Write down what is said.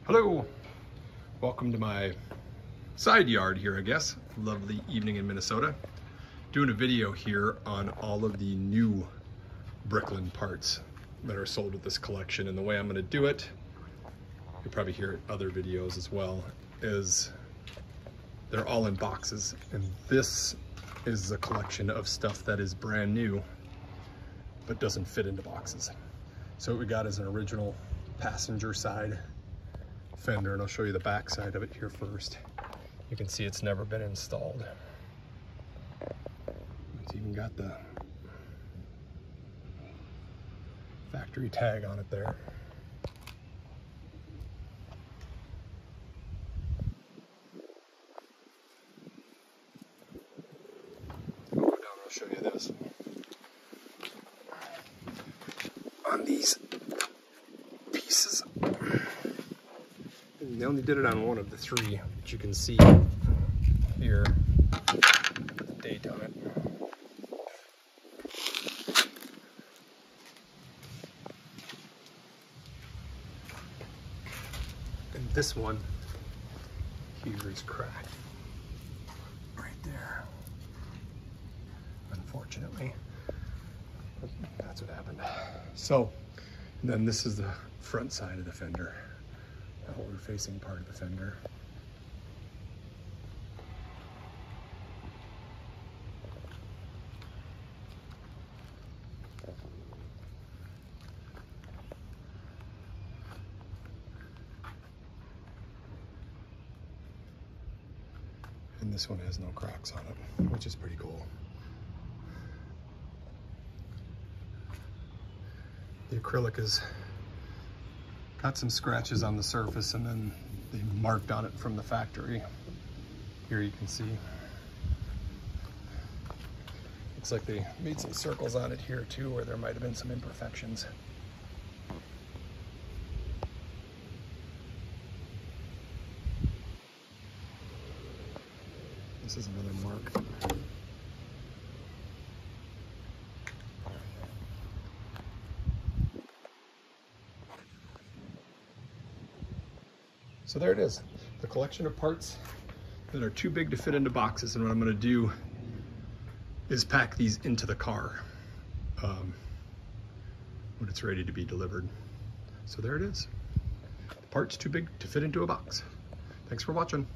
Hello, welcome to my side yard here, I guess. Lovely evening in Minnesota. Doing a video here on all of the new Bricklin parts that are sold with this collection. And the way I'm gonna do it, you'll probably hear it in other videos as well, is they're all in boxes. And this is a collection of stuff that is brand new, but doesn't fit into boxes. So what we got is an original passenger side fender, and I'll show you the back side of it here first. You can see it's never been installed. It's even got the factory tag on it there. I'll go down and I'll show you this. On these pieces, and they only did it on one of the three, but you can see here the date on it. And this one here is cracked right there, unfortunately. That's what happened. So, and then this is the front side of the fender, the forward facing part of the fender. And this one has no cracks on it, which is pretty cool. The acrylic has got some scratches on the surface, and then they marked on it from the factory. Here you can see. Looks like they made some circles on it here too, where there might have been some imperfections. This is another mark. So there it is, the collection of parts that are too big to fit into boxes. And what I'm gonna do is pack these into the car when it's ready to be delivered. So there it is, the parts too big to fit into a box. Thanks for watching.